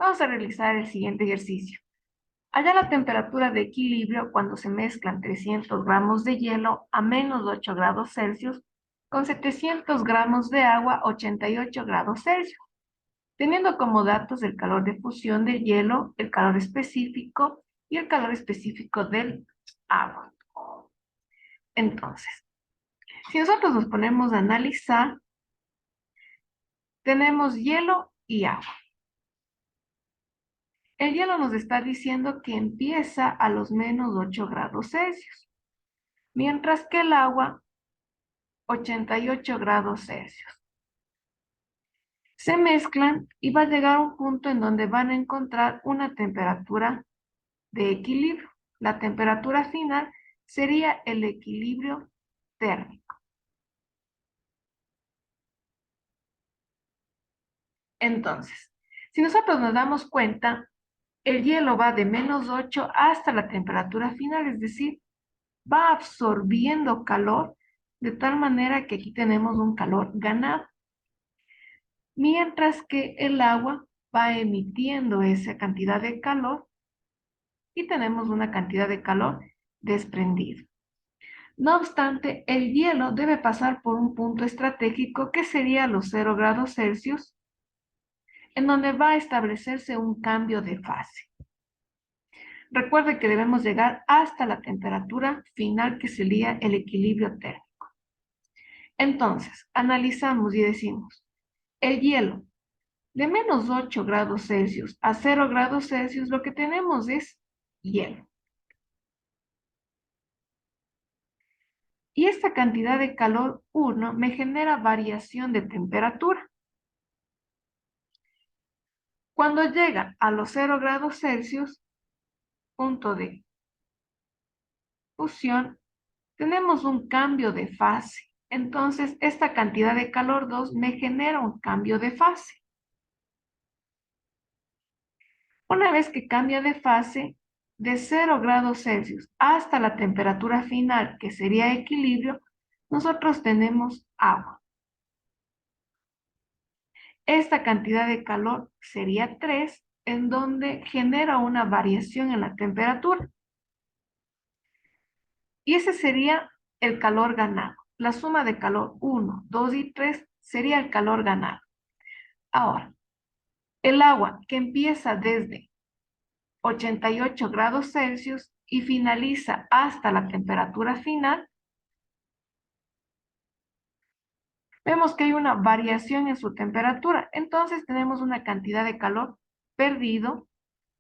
Vamos a realizar el siguiente ejercicio. Halla la temperatura de equilibrio cuando se mezclan 300 gramos de hielo a menos 8 grados Celsius con 700 gramos de agua a 88 grados Celsius, teniendo como datos el calor de fusión del hielo, el calor específico y el calor específico del agua. Entonces, si nosotros nos ponemos a analizar, tenemos hielo y agua. El hielo nos está diciendo que empieza a los menos 8 grados Celsius, mientras que el agua 88 grados Celsius. Se mezclan y va a llegar a un punto en donde van a encontrar una temperatura de equilibrio. La temperatura final sería el equilibrio térmico. Entonces, si nosotros nos damos cuenta, el hielo va de menos 8 hasta la temperatura final, es decir, va absorbiendo calor de tal manera que aquí tenemos un calor ganado, mientras que el agua va emitiendo esa cantidad de calor y tenemos una cantidad de calor desprendido. No obstante, el hielo debe pasar por un punto estratégico que sería los 0 grados Celsius, en donde va a establecerse un cambio de fase. Recuerde que debemos llegar hasta la temperatura final, que sería el equilibrio térmico. Entonces, analizamos y decimos, el hielo de menos 8 grados Celsius a 0 grados Celsius, lo que tenemos es hielo. Y esta cantidad de calor 1 me genera variación de temperatura. Cuando llega a los 0 grados Celsius, punto de fusión, tenemos un cambio de fase. Entonces, esta cantidad de calor 2 me genera un cambio de fase. Una vez que cambia de fase, de 0 grados Celsius hasta la temperatura final, que sería equilibrio, nosotros tenemos agua. Esta cantidad de calor sería 3, en donde genera una variación en la temperatura. Y ese sería el calor ganado. La suma de calor 1, 2 y 3 sería el calor ganado. Ahora, el agua que empieza desde 88 grados Celsius y finaliza hasta la temperatura final, vemos que hay una variación en su temperatura. Entonces tenemos una cantidad de calor perdido,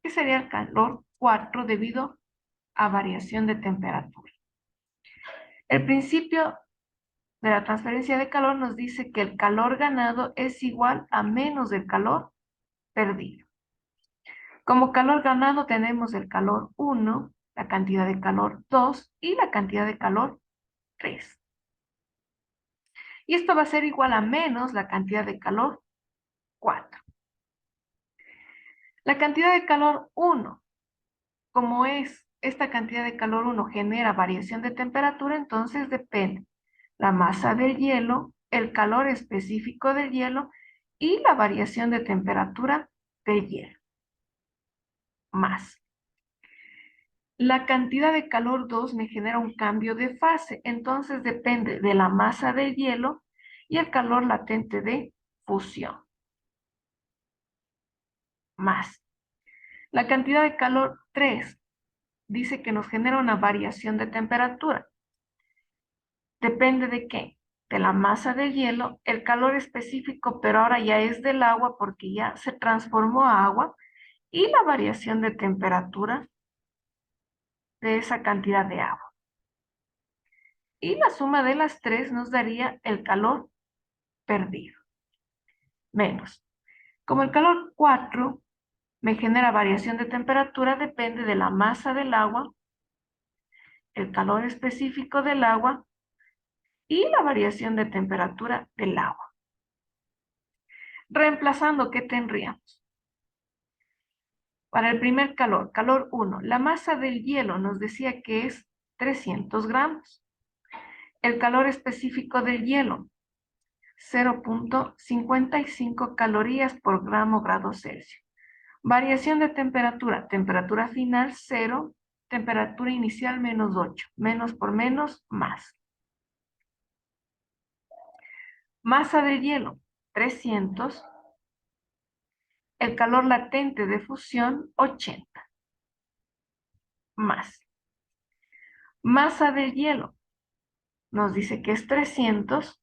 que sería el calor 4 debido a variación de temperatura. El principio de la transferencia de calor nos dice que el calor ganado es igual a menos del calor perdido. Como calor ganado tenemos el calor 1, la cantidad de calor 2 y la cantidad de calor 3. Y esto va a ser igual a menos la cantidad de calor 4. La cantidad de calor 1, como es esta cantidad de calor 1 genera variación de temperatura, entonces depende la masa del hielo, el calor específico del hielo y la variación de temperatura del hielo. Más. La cantidad de calor 2 me genera un cambio de fase, entonces depende de la masa del hielo y el calor latente de fusión. Más. La cantidad de calor 3 dice que nos genera una variación de temperatura. Depende de qué, de la masa del hielo, el calor específico, pero ahora ya es del agua porque ya se transformó a agua, y la variación de temperatura de esa cantidad de agua. Y la suma de las tres nos daría el calor perdido. Menos. Como el calor 4 me genera variación de temperatura, depende de la masa del agua, el calor específico del agua y la variación de temperatura del agua. Reemplazando, ¿qué tendríamos? Para el primer calor, calor 1, la masa del hielo nos decía que es 300 gramos. El calor específico del hielo, 0.55 calorías por grado Celsius. Variación de temperatura. Temperatura final 0, temperatura inicial -8. Menos por menos, más. Masa del hielo, 300. El calor latente de fusión, 80. Más. Masa del hielo, nos dice que es 300.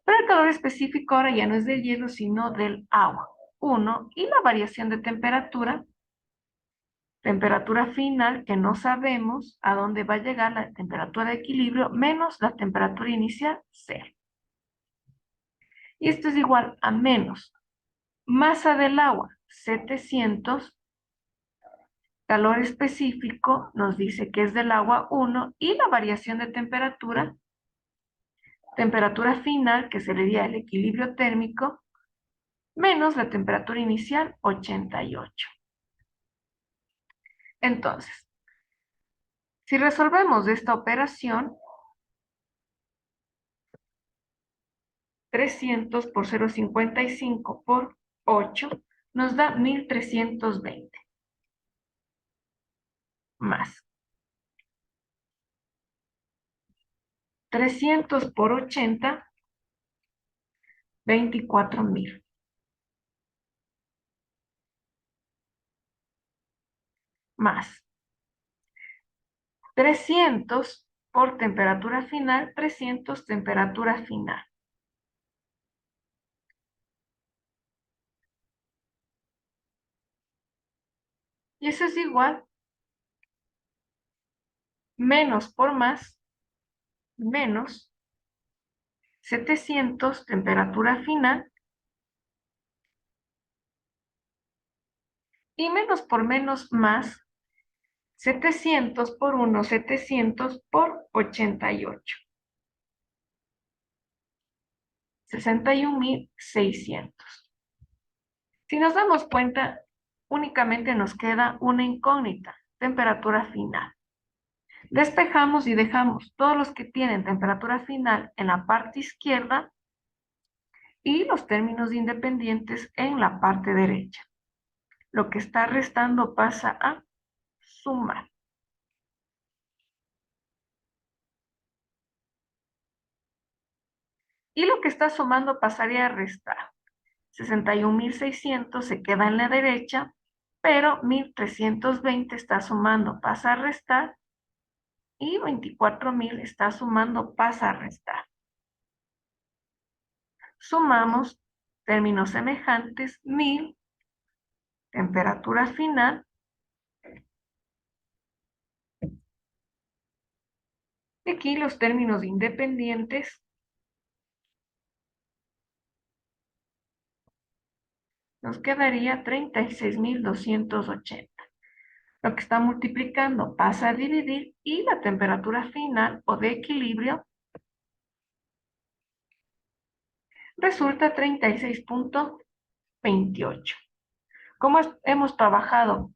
Pero el calor específico ahora ya no es del hielo, sino del agua, 1. Y la variación de temperatura, temperatura final, que no sabemos a dónde va a llegar la temperatura de equilibrio, menos la temperatura inicial, 0. Y esto es igual a menos masa del agua, 700, calor específico, nos dice que es del agua, 1, y la variación de temperatura, temperatura final, que sería el equilibrio térmico, menos la temperatura inicial, 88. Entonces, si resolvemos esta operación, 300 por 0,55 por 8 nos da 1320. Más 300 por 80, 24.000. Más 300 por temperatura final, 300 temperatura final. Y eso es igual, menos por más, menos 700 temperatura final, y menos por menos más, 700 por 1, 700 por 88. 61.600. Si nos damos cuenta, únicamente nos queda una incógnita, temperatura final. Despejamos y dejamos todos los que tienen temperatura final en la parte izquierda y los términos independientes en la parte derecha. Lo que está restando pasa a sumar. Y lo que está sumando pasaría a restar. 61.600 se queda en la derecha, pero 1.320 está sumando, pasa a restar, y 24.000 está sumando, pasa a restar. Sumamos términos semejantes, 1.000, temperatura final, y aquí los términos independientes, nos quedaría 36.280. Lo que está multiplicando pasa a dividir y la temperatura final o de equilibrio resulta 36.28. Como hemos trabajado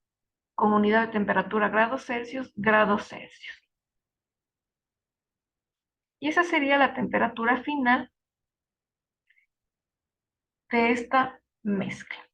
con unidad de temperatura grados Celsius, grados Celsius. Y esa sería la temperatura final de esta mezcla.